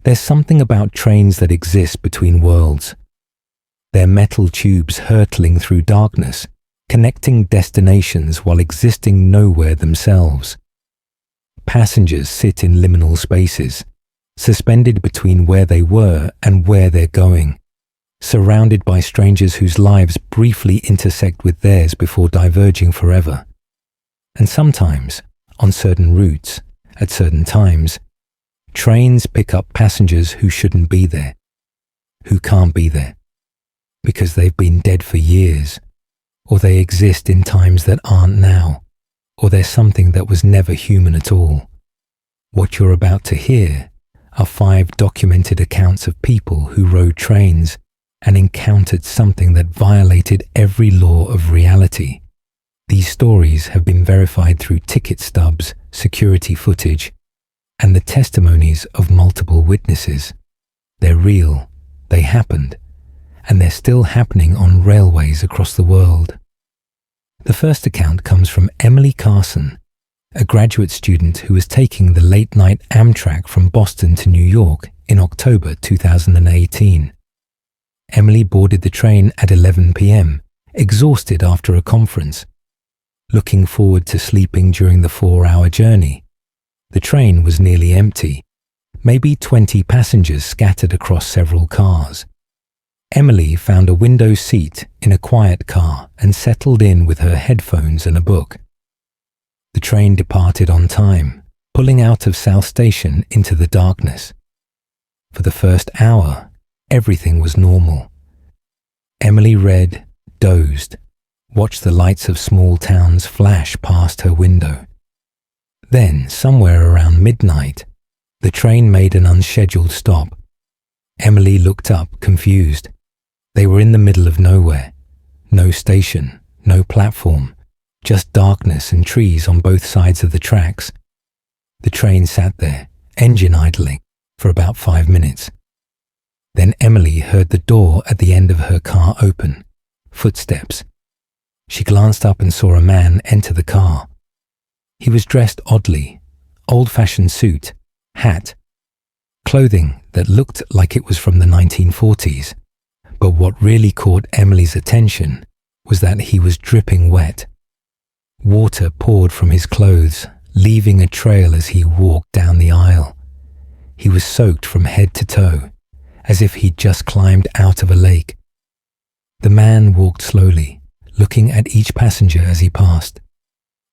There's something about trains that exist between worlds. They're metal tubes hurtling through darkness, connecting destinations while existing nowhere themselves. Passengers sit in liminal spaces, suspended between where they were and where they're going, surrounded by strangers whose lives briefly intersect with theirs before diverging forever. And sometimes, on certain routes, at certain times, trains pick up passengers who shouldn't be there, who can't be there, because they've been dead for years, or they exist in times that aren't now, or they're something that was never human at all. What you're about to hear are 5 documented accounts of people who rode trains and encountered something that violated every law of reality. These stories have been verified through ticket stubs, security footage, and the testimonies of multiple witnesses. They're real, they happened, and they're still happening on railways across the world. The first account comes from Emily Carson, a graduate student who was taking the late-night Amtrak from Boston to New York in October 2018. Emily boarded the train at 11 p.m., exhausted after a conference. Looking forward to sleeping during the 4-hour journey. The train was nearly empty, maybe 20 passengers scattered across several cars. Emily found a window seat in a quiet car and settled in with her headphones and a book. The train departed on time, pulling out of South Station into the darkness. For the first hour, everything was normal. Emily read, dozed, watched the lights of small towns flash past her window. Then, somewhere around midnight, the train made an unscheduled stop. Emily looked up, confused. They were in the middle of nowhere. No station, no platform, just darkness and trees on both sides of the tracks. The train sat there, engine idling, for about 5 minutes. Then Emily heard the door at the end of her car open. Footsteps. She glanced up and saw a man enter the car. He was dressed oddly, old-fashioned suit, hat, clothing that looked like it was from the 1940s. But what really caught Emily's attention was that he was dripping wet. Water poured from his clothes, leaving a trail as he walked down the aisle. He was soaked from head to toe, as if he'd just climbed out of a lake. The man walked slowly, looking at each passenger as he passed.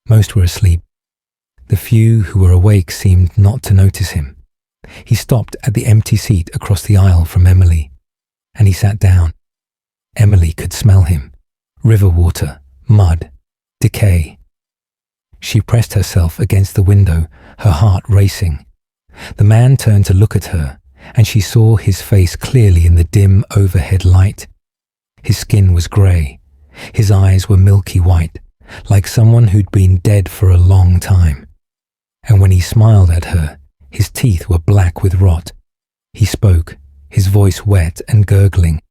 Most were asleep. The few who were awake seemed not to notice him. He stopped at the empty seat across the aisle from Emily, and he sat down. Emily could smell him. River water, mud, decay. She pressed herself against the window, her heart racing. The man turned to look at her, and she saw his face clearly in the dim overhead light. His skin was grey. His eyes were milky white, like someone who'd been dead for a long time. And when he smiled at her, his teeth were black with rot. He spoke, his voice wet and gurgling,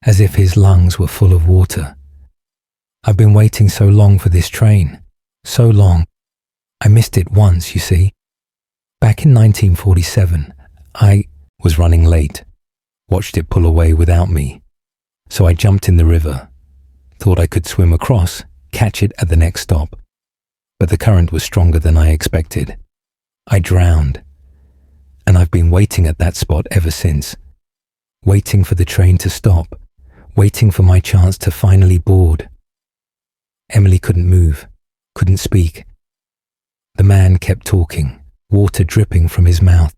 as if his lungs were full of water. I've been waiting so long for this train. So long. I missed it once, you see. Back in 1947, I was running late, watched it pull away without me. So I jumped in the river, thought I could swim across, catch it at the next stop. But the current was stronger than I expected. I drowned, and I've been waiting at that spot ever since. Waiting for the train to stop, waiting for my chance to finally board. Emily couldn't move, couldn't speak. The man kept talking, water dripping from his mouth.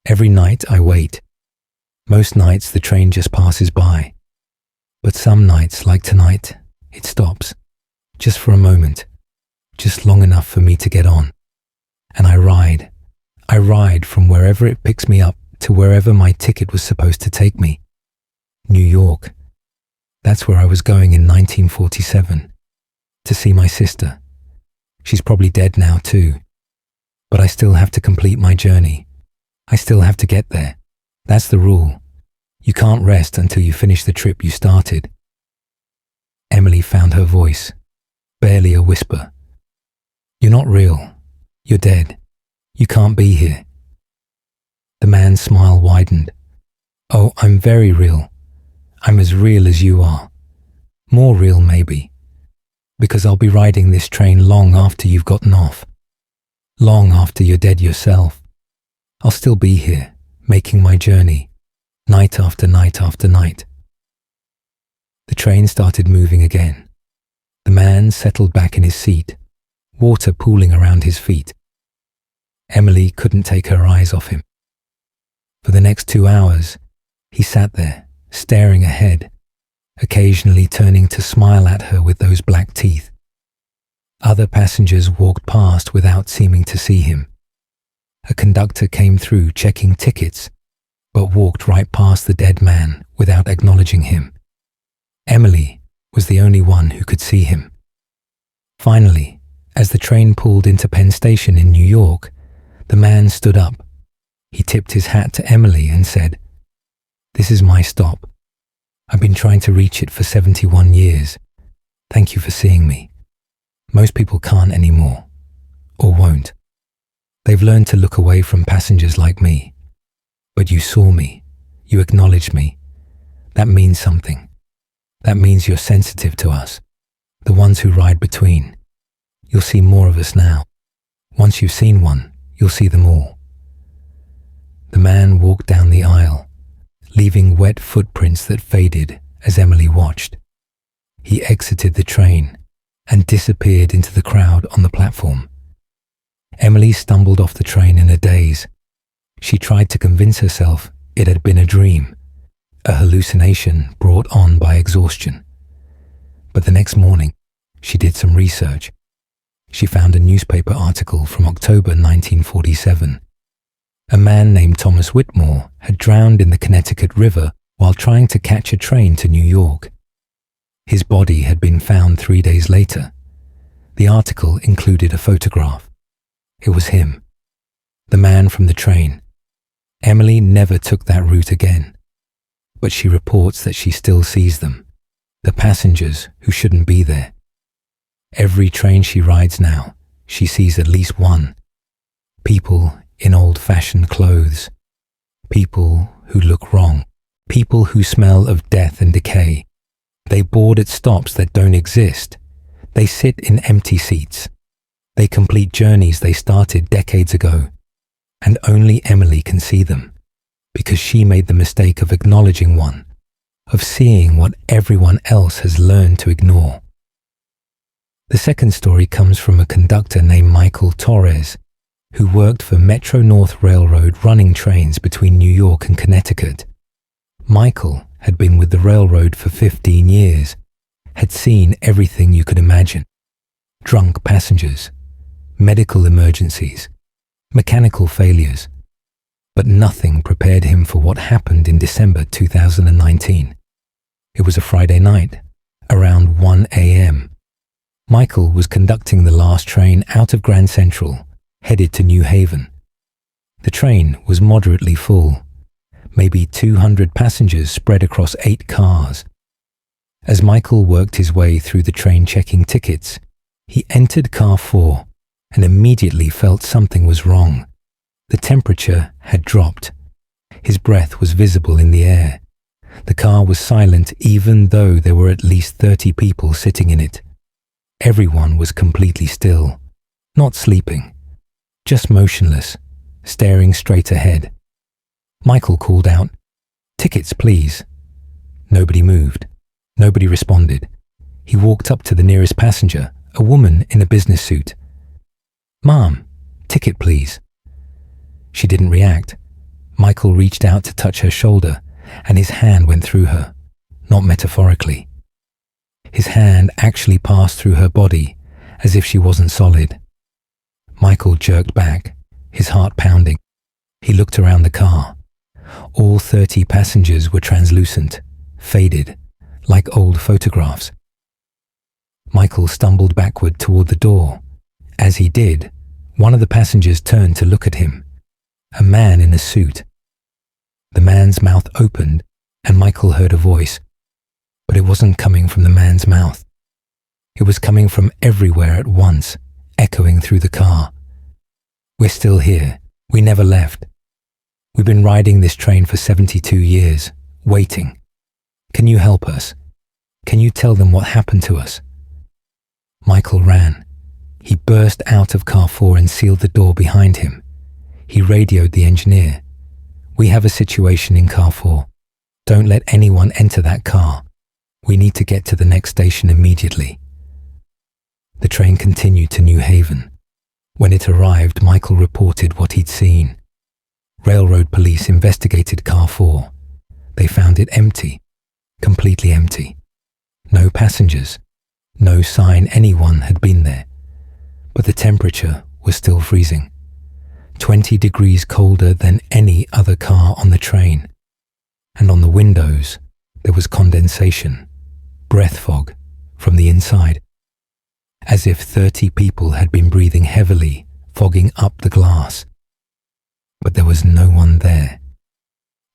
Every night I wait. Most nights the train just passes by. But some nights, like tonight, it stops. Just for a moment. Just long enough for me to get on. And I ride. I ride from wherever it picks me up to wherever my ticket was supposed to take me. New York. That's where I was going in 1947. To see my sister. She's probably dead now too. But I still have to complete my journey. I still have to get there. That's the rule. You can't rest until you finish the trip you started. Emily found her voice. Barely a whisper. You're not real. You're dead. You can't be here. The man's smile widened. "Oh, I'm very real. I'm as real as you are. More real, maybe. Because I'll be riding this train long after you've gotten off. Long after you're dead yourself. I'll still be here, making my journey, night after night after night." The train started moving again. The man settled back in his seat, water pooling around his feet. Emily couldn't take her eyes off him. For the next 2 hours, he sat there, staring ahead, occasionally turning to smile at her with those black teeth. Other passengers walked past without seeming to see him. A conductor came through checking tickets, but walked right past the dead man without acknowledging him. Emily was the only one who could see him. Finally, as the train pulled into Penn Station in New York, the man stood up. He tipped his hat to Emily and said, "This is my stop. I've been trying to reach it for 71 years. Thank you for seeing me. Most people can't anymore, or won't. They've learned to look away from passengers like me. But you saw me. You acknowledged me. That means something. That means you're sensitive to us, the ones who ride between. You'll see more of us now. Once you've seen one, you'll see them all." The man walked down the aisle, leaving wet footprints that faded as Emily watched. He exited the train and disappeared into the crowd on the platform. Emily stumbled off the train in a daze. She tried to convince herself it had been a dream, a hallucination brought on by exhaustion. But the next morning, she did some research. She found a newspaper article from October 1947. A man named Thomas Whitmore had drowned in the Connecticut River while trying to catch a train to New York. His body had been found 3 days later. The article included a photograph. It was him, the man from the train. Emily never took that route again, but she reports that she still sees them, the passengers who shouldn't be there. Every train she rides now, she sees at least one. People in old-fashioned clothes. People who look wrong. People who smell of death and decay. They board at stops that don't exist. They sit in empty seats. They complete journeys they started decades ago. And only Emily can see them, because she made the mistake of acknowledging one, of seeing what everyone else has learned to ignore. The second story comes from a conductor named Michael Torres, who worked for Metro North Railroad running trains between New York and Connecticut. Michael had been with the railroad for 15 years, had seen everything you could imagine. Drunk passengers, medical emergencies, mechanical failures. But nothing prepared him for what happened in December 2019. It was a Friday night, around 1 a.m. Michael was conducting the last train out of Grand Central, headed to New Haven. The train was moderately full, maybe 200 passengers spread across 8 cars. As Michael worked his way through the train checking tickets, he entered car 4 and immediately felt something was wrong. The temperature had dropped. His breath was visible in the air. The car was silent even though there were at least 30 people sitting in it. Everyone was completely still, not sleeping, just motionless, staring straight ahead. Michael called out, "Tickets, please." Nobody moved. Nobody responded. He walked up to the nearest passenger, a woman in a business suit. "Ma'am, ticket, please." She didn't react. Michael reached out to touch her shoulder, and his hand went through her, not metaphorically. His hand actually passed through her body, as if she wasn't solid. Michael jerked back, his heart pounding. He looked around the car. All 30 passengers were translucent, faded, like old photographs. Michael stumbled backward toward the door. As he did, one of the passengers turned to look at him, a man in a suit. The man's mouth opened, and Michael heard a voice, but it wasn't coming from the man's mouth. It was coming from everywhere at once, echoing through the car. "We're still here. We never left." We've been riding this train for 72 years, waiting. Can you help us? Can you tell them what happened to us?" Michael ran. He burst out of car 4 and sealed the door behind him. He radioed the engineer. "We have a situation in car 4. Don't let anyone enter that car. We need to get to the next station immediately." The train continued to New Haven. When it arrived, Michael reported what he'd seen. Railroad police investigated car 4. They found it empty, completely empty. No passengers, no sign anyone had been there. But the temperature was still freezing, 20 degrees colder than any other car on the train. And on the windows, there was condensation, breath fog from the inside, as if 30 people had been breathing heavily, fogging up the glass. But there was no one there.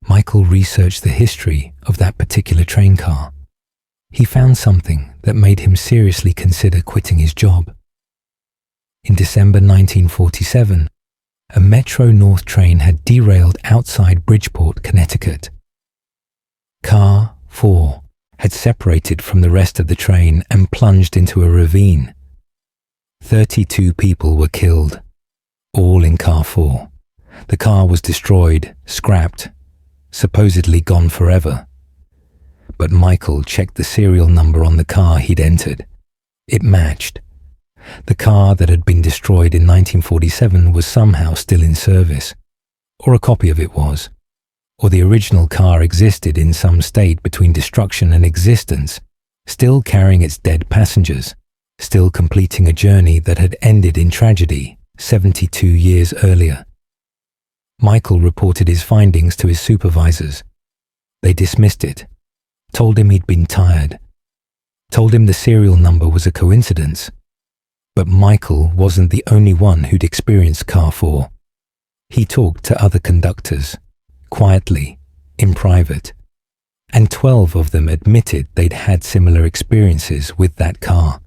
Michael researched the history of that particular train car. He found something that made him seriously consider quitting his job. In December 1947, a Metro North train had derailed outside Bridgeport, Connecticut. Car 4 had separated from the rest of the train and plunged into a ravine. 32 people were killed, all in car 4. The car was destroyed, scrapped, supposedly gone forever. But Michael checked the serial number on the car he'd entered. It matched. The car that had been destroyed in 1947 was somehow still in service, or a copy of it was, or the original car existed in some state between destruction and existence, still carrying its dead passengers, still completing a journey that had ended in tragedy 72 years earlier. Michael reported his findings to his supervisors. They dismissed it, told him he'd been tired, told him the serial number was a coincidence. But Michael wasn't the only one who'd experienced car 4. He talked to other conductors, quietly, in private, and 12 of them admitted they'd had similar experiences with that car,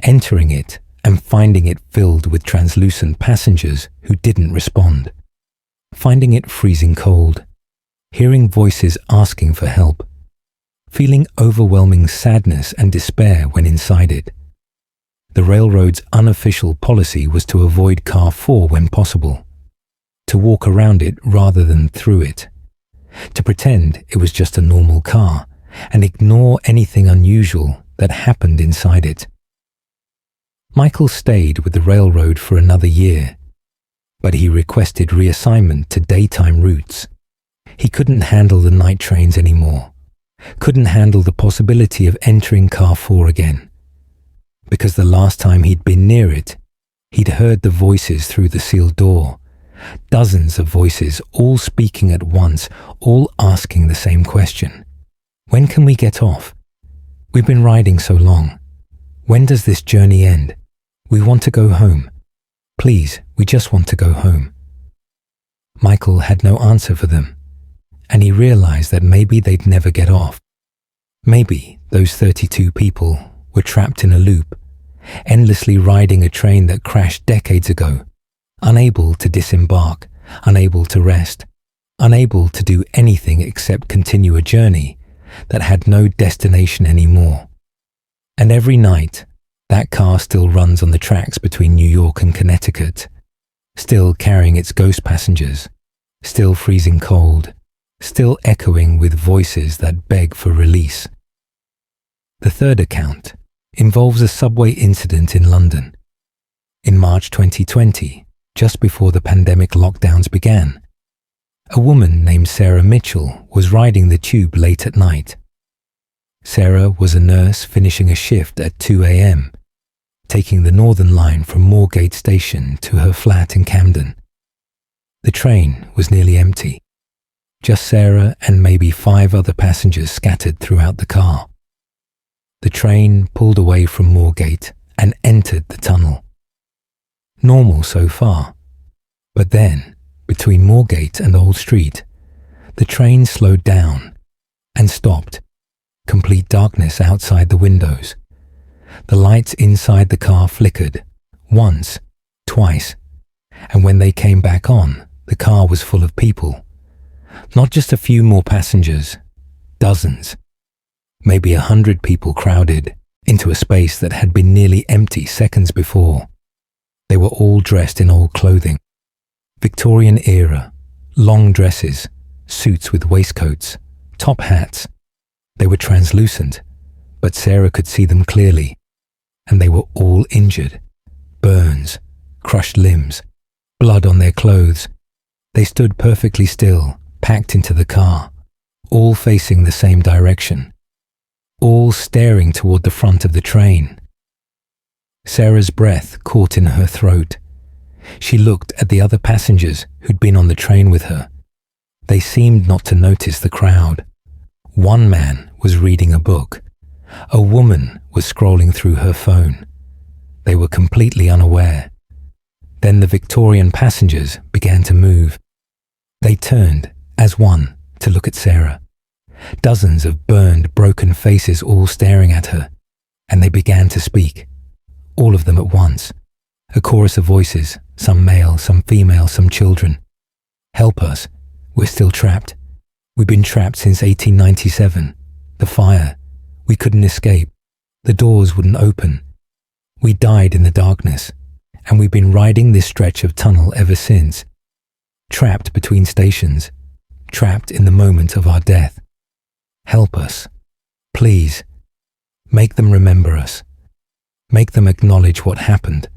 entering it and finding it filled with translucent passengers who didn't respond, finding it freezing cold, hearing voices asking for help, feeling overwhelming sadness and despair when inside it. The railroad's unofficial policy was to avoid car 4 when possible, to walk around it rather than through it, to pretend it was just a normal car and ignore anything unusual that happened inside it. Michael stayed with the railroad for another year, but he requested reassignment to daytime routes. He couldn't handle the night trains anymore, couldn't handle the possibility of entering car 4 again. Because the last time he'd been near it, he'd heard the voices through the sealed door. Dozens of voices, all speaking at once, all asking the same question. "When can we get off? We've been riding so long. When does this journey end? We want to go home. Please, we just want to go home." Michael had no answer for them, and he realized that maybe they'd never get off. Maybe those 32 people were trapped in a loop, endlessly riding a train that crashed decades ago, unable to disembark, unable to rest, unable to do anything except continue a journey that had no destination anymore. And every night, that car still runs on the tracks between New York and Connecticut, still carrying its ghost passengers, still freezing cold, still echoing with voices that beg for release. The third account involves a subway incident in London. In March 2020, just before the pandemic lockdowns began, a woman named Sarah Mitchell was riding the tube late at night. Sarah was a nurse finishing a shift at 2 a.m., taking the Northern Line from Moorgate Station to her flat in Camden. The train was nearly empty, just Sarah and maybe 5 other passengers scattered throughout the car. The train pulled away from Moorgate and entered the tunnel. Normal so far, but then, between Moorgate and Old Street, the train slowed down and stopped. Complete darkness outside the windows. The lights inside the car flickered, once, twice, and when they came back on, The car was full of people. Not just a few more passengers, dozens. Maybe 100 people crowded into a space that had been nearly empty seconds before. They were all dressed in old clothing. Victorian era, long dresses, suits with waistcoats, top hats. They were translucent, but Sarah could see them clearly, and they were all injured. Burns, crushed limbs, blood on their clothes. They stood perfectly still, packed into the car, all facing the same direction, all staring toward the front of the train. Sarah's breath caught in her throat. She looked at the other passengers who'd been on the train with her. They seemed not to notice the crowd. One man was reading a book. A woman was scrolling through her phone. They were completely unaware. Then the Victorian passengers began to move. They turned, as one, to look at Sarah. Dozens of burned, broken faces all staring at her, and they began to speak, all of them at once. A chorus of voices, some male, some female, some children. "Help us. We're still trapped. We've been trapped since 1897. The fire. We couldn't escape. The doors wouldn't open. We died in the darkness, and we've been riding this stretch of tunnel ever since. Trapped between stations. Trapped in the moment of our death. Help us. Please. Make them remember us. Make them acknowledge what happened."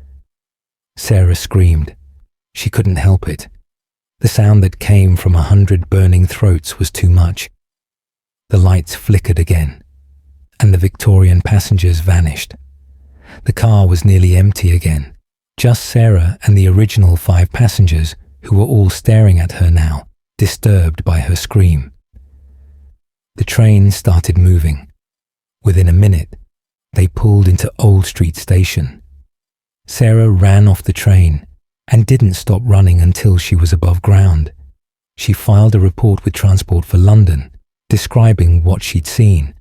Sarah screamed. She couldn't help it. The sound that came from 100 burning throats was too much. The lights flickered again, and the Victorian passengers vanished. The car was nearly empty again. Just Sarah and the original 5 passengers who were all staring at her now, disturbed by her scream. The train started moving. Within a minute, they pulled into Old Street Station. Sarah ran off the train and didn't stop running until she was above ground. She filed a report with Transport for London, describing what she'd seen.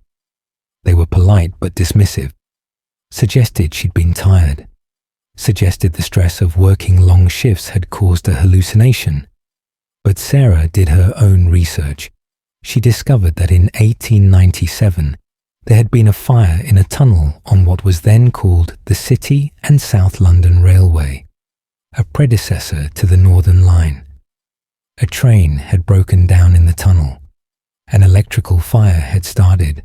They were polite but dismissive, suggested she'd been tired, suggested the stress of working long shifts had caused a hallucination. But Sarah did her own research. She discovered that in 1897, there had been a fire in a tunnel on what was then called the City and South London Railway, a predecessor to the Northern Line. A train had broken down in the tunnel. An electrical fire had started.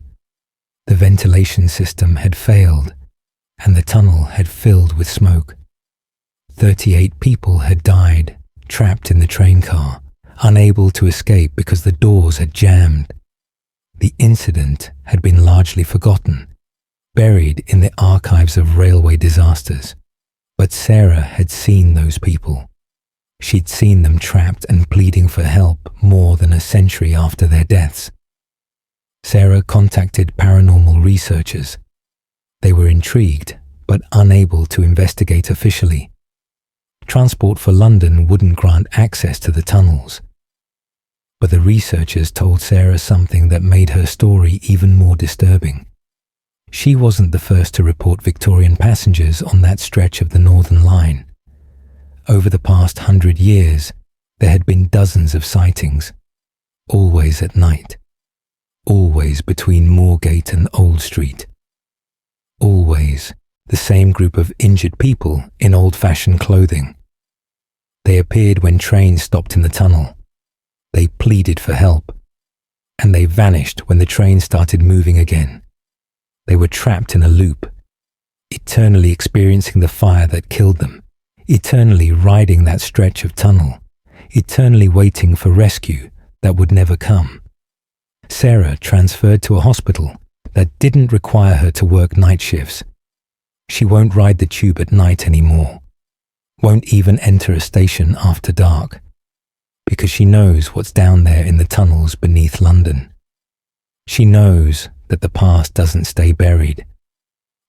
The ventilation system had failed, and the tunnel had filled with smoke. 38 people had died, trapped in the train car, unable to escape because the doors had jammed. The incident had been largely forgotten, buried in the archives of railway disasters. But Sarah had seen those people. She'd seen them trapped and pleading for help more than a century after their deaths. Sarah contacted paranormal researchers. They were intrigued, but unable to investigate officially. Transport for London wouldn't grant access to the tunnels. But the researchers told Sarah something that made her story even more disturbing. She wasn't the first to report Victorian passengers on that stretch of the Northern Line. Over the past 100 years, there had been dozens of sightings, always at night, always between Moorgate and Old Street. Always the same group of injured people in old-fashioned clothing. They appeared when trains stopped in the tunnel. They pleaded for help, and they vanished when the train started moving again. They were trapped in a loop, eternally experiencing the fire that killed them, eternally riding that stretch of tunnel, eternally waiting for rescue that would never come. Sarah transferred to a hospital that didn't require her to work night shifts. She won't ride the tube at night anymore, won't even enter a station after dark, because she knows what's down there in the tunnels beneath London. She knows that the past doesn't stay buried,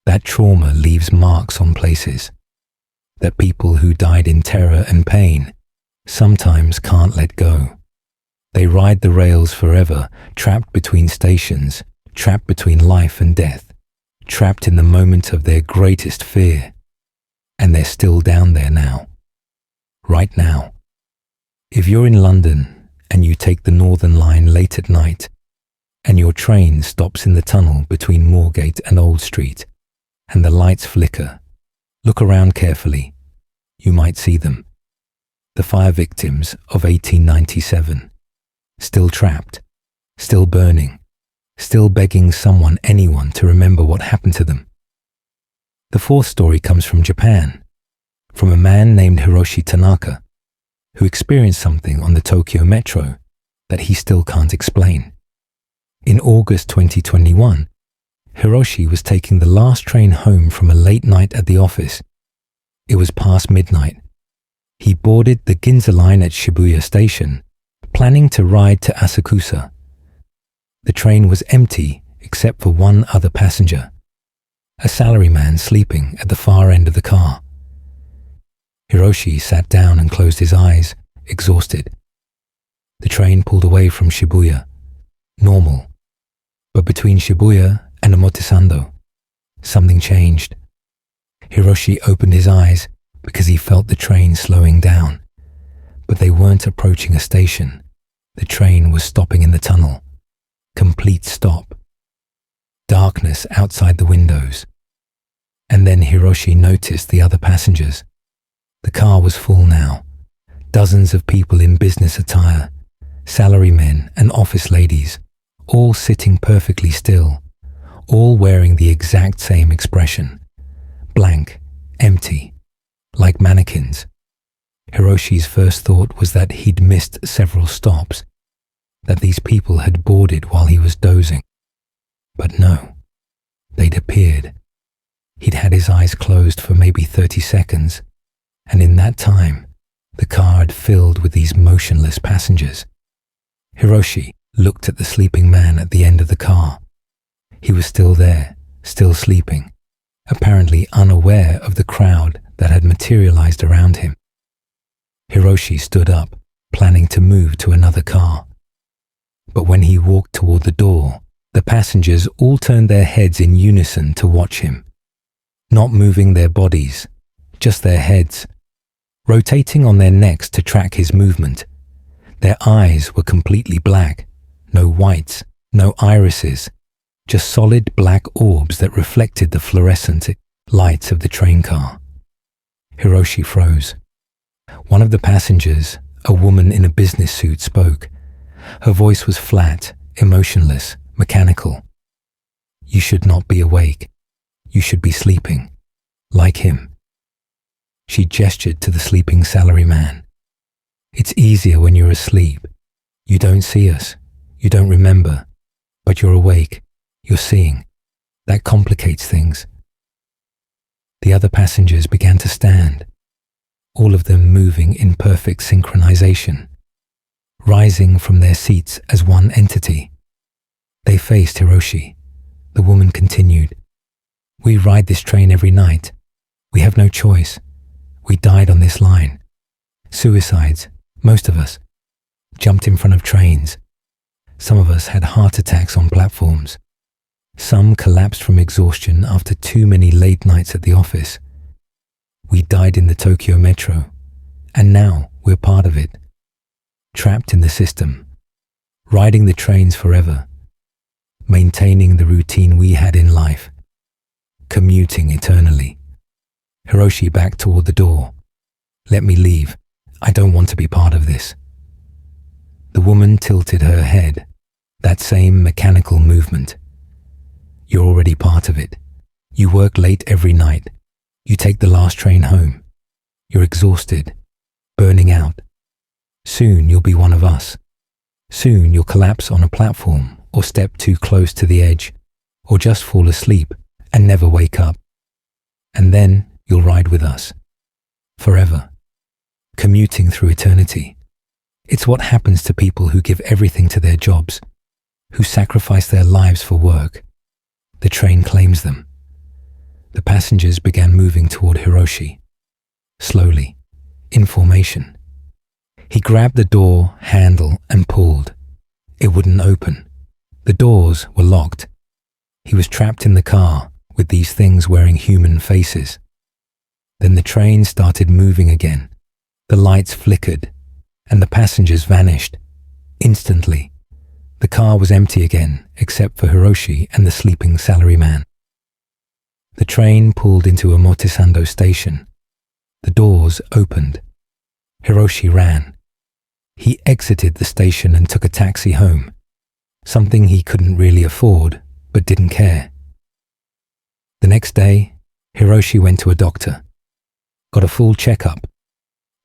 that trauma leaves marks on places, that people who died in terror and pain sometimes can't let go. They ride the rails forever, trapped between stations, trapped between life and death, trapped in the moment of their greatest fear. And they're still down there now, right now. If you're in London and you take the Northern Line late at night and your train stops in the tunnel between Moorgate and Old Street and the lights flicker, look around carefully. You might see them. The fire victims of 1897, still trapped, still burning, still begging anyone to remember what happened to them. The fourth story comes from Japan, from a man named Hiroshi Tanaka, who experienced something on the Tokyo Metro that he still can't explain. In August 2021, Hiroshi was taking the last train home from a late night at the office. It was past midnight. He boarded the Ginza line at Shibuya Station, planning to ride to Asakusa. The train was empty except for one other passenger, a salaryman sleeping at the far end of the car. Hiroshi sat down and closed his eyes, exhausted. The train pulled away from Shibuya, normal. But between Shibuya and Omotesando, something changed. Hiroshi opened his eyes because he felt the train slowing down. But they weren't approaching a station. The train was stopping in the tunnel. Complete stop. Darkness outside the windows. And then Hiroshi noticed the other passengers. The car was full now. Dozens of people in business attire, salarymen and office ladies, all sitting perfectly still, all wearing the exact same expression. Blank, empty, like mannequins. Hiroshi's first thought was that he'd missed several stops, that these people had boarded while he was dozing. But no, they'd appeared. He'd had his eyes closed for maybe 30 seconds, and in that time, the car had filled with these motionless passengers. Hiroshi looked at the sleeping man at the end of the car. He was still there, still sleeping, apparently unaware of the crowd that had materialized around him. Hiroshi stood up, planning to move to another car. But when he walked toward the door, the passengers all turned their heads in unison to watch him, not moving their bodies, just their heads, rotating on their necks to track his movement. Their eyes were completely black, no whites, no irises, just solid black orbs that reflected the fluorescent lights of the train car. Hiroshi froze. One of the passengers, a woman in a business suit, spoke. Her voice was flat, emotionless, mechanical. "You should not be awake. You should be sleeping, like him." She gestured to the sleeping salaryman. "It's easier when you're asleep. You don't see us. You don't remember. But you're awake. You're seeing. That complicates things." The other passengers began to stand, all of them moving in perfect synchronization, rising from their seats as one entity. They faced Hiroshi. The woman continued, "We ride this train every night. We have no choice. We died on this line. Suicides, most of us. Jumped in front of trains. Some of us had heart attacks on platforms. Some collapsed from exhaustion after too many late nights at the office. We died in the Tokyo Metro, and now we're part of it. Trapped in the system, riding the trains forever, maintaining the routine we had in life, commuting eternally." Hiroshi backed toward the door. "Let me leave. I don't want to be part of this." The woman tilted her head, that same mechanical movement. "You're already part of it. You work late every night. You take the last train home. You're exhausted, burning out. Soon you'll be one of us. Soon you'll collapse on a platform or step too close to the edge or just fall asleep and never wake up. And then you'll ride with us. Forever. Commuting through eternity. It's what happens to people who give everything to their jobs, who sacrifice their lives for work. The train claims them." The passengers began moving toward Hiroshi. Slowly, in formation. He grabbed the door handle and pulled. It wouldn't open. The doors were locked. He was trapped in the car with these things wearing human faces. Then the train started moving again. The lights flickered. and the passengers vanished. Instantly, the car was empty again, except for Hiroshi and the sleeping salaryman. The train pulled into Omotesando station. The doors opened. Hiroshi ran. He exited the station and took a taxi home, something he couldn't really afford, but didn't care. The next day, Hiroshi went to a doctor, got a full checkup,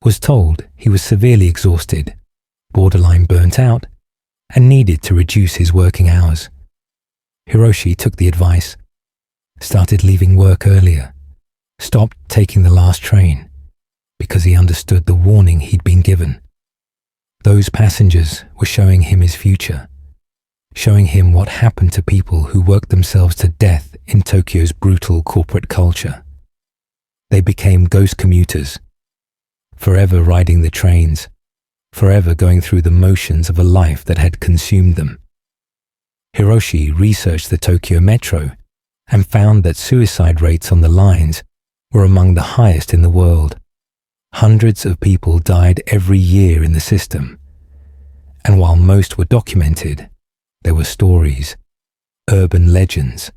was told he was severely exhausted, borderline burnt out, and needed to reduce his working hours. Hiroshi took the advice, started leaving work earlier, stopped taking the last train, because he understood the warning he'd been given. Those passengers were showing him his future, showing him what happened to people who worked themselves to death in Tokyo's brutal corporate culture. They became ghost commuters, forever riding the trains, forever going through the motions of a life that had consumed them. Hiroshi researched the Tokyo Metro and found that suicide rates on the lines were among the highest in the world. Hundreds of people died every year in the system, and while most were documented, there were stories, urban legends,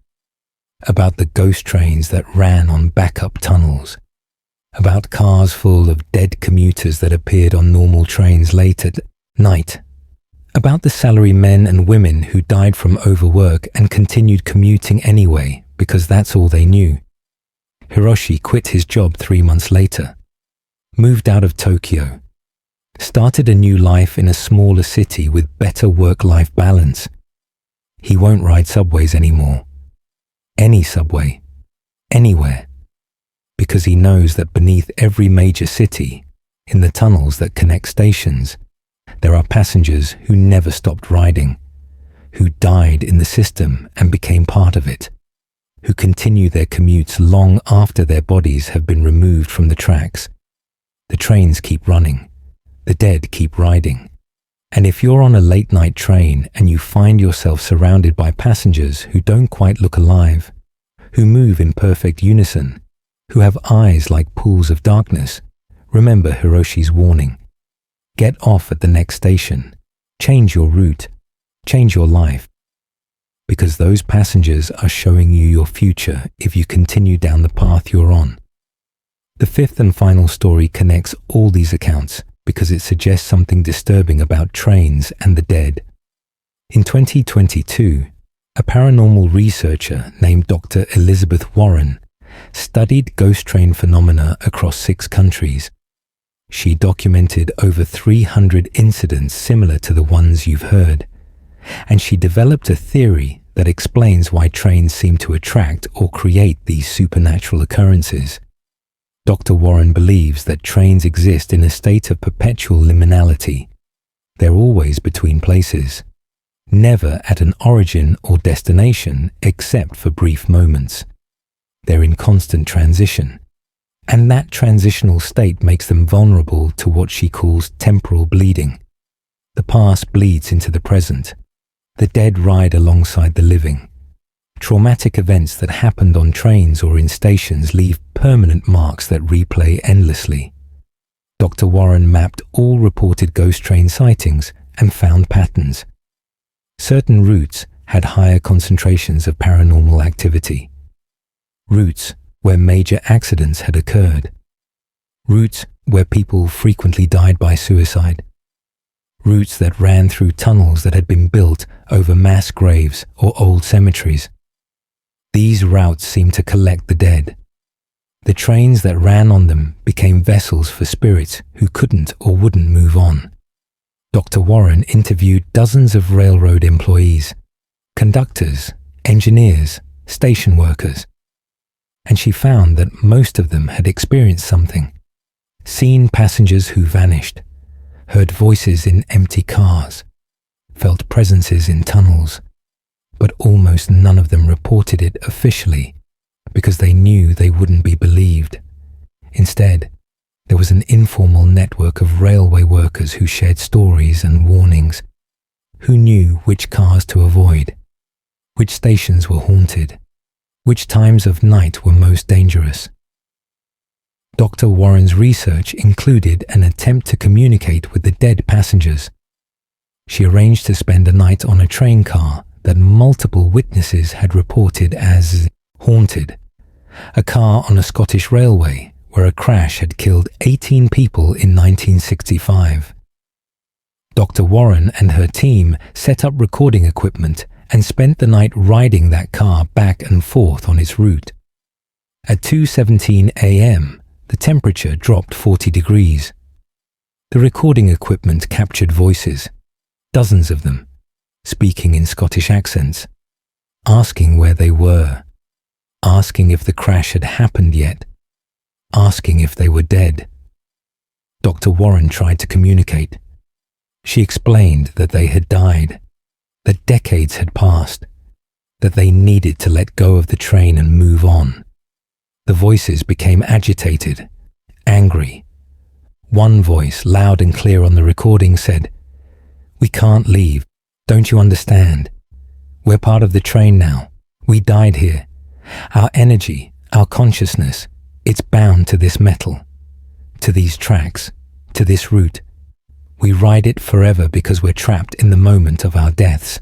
about the ghost trains that ran on backup tunnels, about cars full of dead commuters that appeared on normal trains late at night, about the salary men and women who died from overwork and continued commuting anyway because that's all they knew. Hiroshi quit his job 3 months later, moved out of Tokyo, started a new life in a smaller city with better work-life balance. He won't ride subways anymore. Any subway, anywhere, because he knows that beneath every major city, in the tunnels that connect stations, there are passengers who never stopped riding, who died in the system and became part of it, who continue their commutes long after their bodies have been removed from the tracks. The trains keep running, the dead keep riding, and if you're on a late-night train and you find yourself surrounded by passengers who don't quite look alive, who move in perfect unison, who have eyes like pools of darkness, remember Hiroshi's warning. Get off at the next station, change your route, change your life, because those passengers are showing you your future if you continue down the path you're on. The fifth and final story connects all these accounts because it suggests something disturbing about trains and the dead. In 2022, a paranormal researcher named Dr. Elizabeth Warren studied ghost train phenomena across 6 countries. She documented over 300 incidents similar to the ones you've heard, and she developed a theory that explains why trains seem to attract or create these supernatural occurrences. Dr. Warren believes that trains exist in a state of perpetual liminality. They're always between places, never at an origin or destination except for brief moments. They're in constant transition, and that transitional state makes them vulnerable to what she calls temporal bleeding. The past bleeds into the present. The dead ride alongside the living. Traumatic events that happened on trains or in stations leave permanent marks that replay endlessly. Dr. Warren mapped all reported ghost train sightings and found patterns. Certain routes had higher concentrations of paranormal activity. Routes where major accidents had occurred. Routes where people frequently died by suicide. Routes that ran through tunnels that had been built over mass graves or old cemeteries. These routes seemed to collect the dead. The trains that ran on them became vessels for spirits who couldn't or wouldn't move on. Dr. Warren interviewed dozens of railroad employees, conductors, engineers, station workers, and she found that most of them had experienced something, seen passengers who vanished, heard voices in empty cars, felt presences in tunnels, but almost none of them reported it officially because they knew they wouldn't be believed. Instead, there was an informal network of railway workers who shared stories and warnings, who knew which cars to avoid, which stations were haunted, which times of night were most dangerous. Dr. Warren's research included an attempt to communicate with the dead passengers. She arranged to spend a night on a train car that multiple witnesses had reported as haunted, a car on a Scottish railway where a crash had killed 18 people in 1965. Dr. Warren and her team set up recording equipment and spent the night riding that car back and forth on its route. At 2:17 a.m., the temperature dropped 40 degrees. The recording equipment captured voices, dozens of them, speaking in Scottish accents, asking where they were, asking if the crash had happened yet, asking if they were dead. Dr. Warren tried to communicate. She explained that they had died, that decades had passed, that they needed to let go of the train and move on. The voices became agitated, angry. One voice, loud and clear on the recording, said, "We can't leave. Don't you understand? We're part of the train now. We died here. Our energy, our consciousness, it's bound to this metal, to these tracks, to this route. We ride it forever because we're trapped in the moment of our deaths.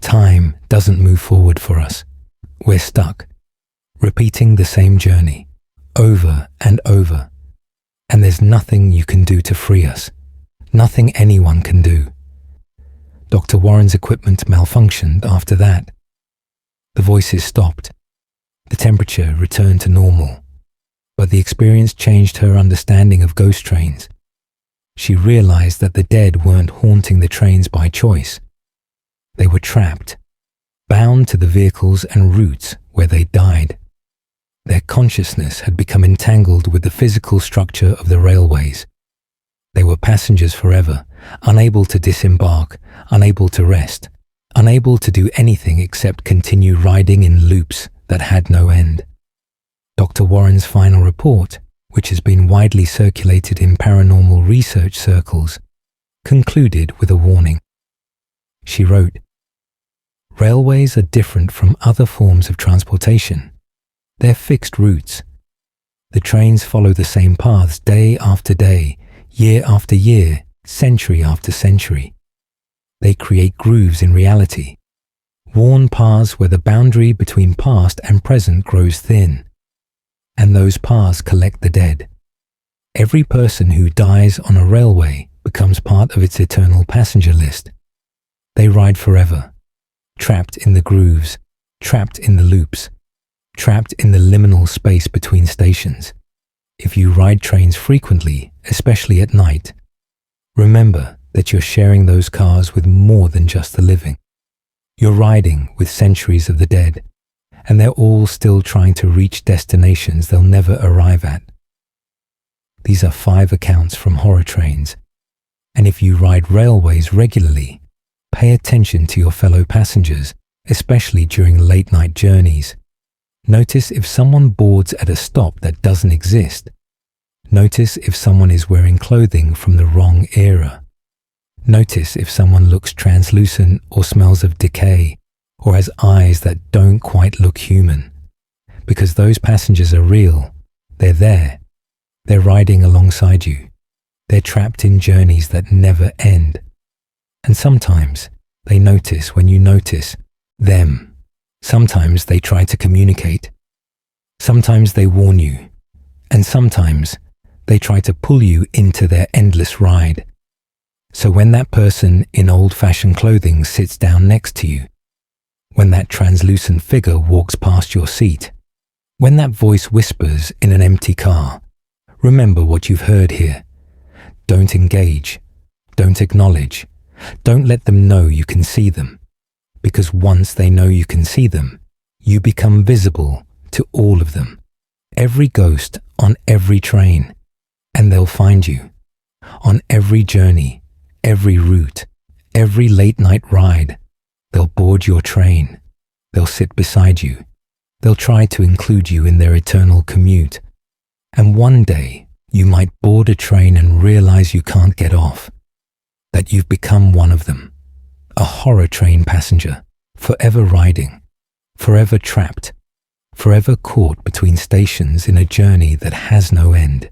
Time doesn't move forward for us. We're stuck, repeating the same journey, over and over. And there's nothing you can do to free us, nothing anyone can do." Dr. Warren's equipment malfunctioned after that. The voices stopped. The temperature returned to normal, but the experience changed her understanding of ghost trains. She realized that the dead weren't haunting the trains by choice. They were trapped, bound to the vehicles and routes where they died. Their consciousness had become entangled with the physical structure of the railways. They were passengers forever, unable to disembark, unable to rest, unable to do anything except continue riding in loops that had no end. Dr. Warren's final report, which has been widely circulated in paranormal research circles, concluded with a warning. She wrote, "Railways are different from other forms of transportation. They're fixed routes. The trains follow the same paths day after day, year after year, century after century. They create grooves in reality, worn paths where the boundary between past and present grows thin. And those paths collect the dead. Every person who dies on a railway becomes part of its eternal passenger list. They ride forever, trapped in the grooves, trapped in the loops, trapped in the liminal space between stations. If you ride trains frequently, especially at night, remember that you're sharing those cars with more than just the living. You're riding with centuries of the dead, and they're all still trying to reach destinations they'll never arrive at." These are 5 accounts from horror trains, and if you ride railways regularly, pay attention to your fellow passengers, especially during late-night journeys. Notice if someone boards at a stop that doesn't exist. Notice if someone is wearing clothing from the wrong era. Notice if someone looks translucent or smells of decay or has eyes that don't quite look human. Because those passengers are real. They're there. They're riding alongside you. They're trapped in journeys that never end. And sometimes they notice when you notice them. Sometimes they try to communicate. Sometimes they warn you. And sometimes they try to pull you into their endless ride. So when that person in old-fashioned clothing sits down next to you, when that translucent figure walks past your seat, when that voice whispers in an empty car, remember what you've heard here. Don't engage. Don't acknowledge. Don't let them know you can see them. Because once they know you can see them, you become visible to all of them. Every ghost on every train, and they'll find you. On every journey, every route, every late-night ride, they'll board your train. They'll sit beside you. They'll try to include you in their eternal commute. And one day, you might board a train and realize you can't get off. That you've become one of them. A horror train passenger, forever riding, forever trapped, forever caught between stations in a journey that has no end.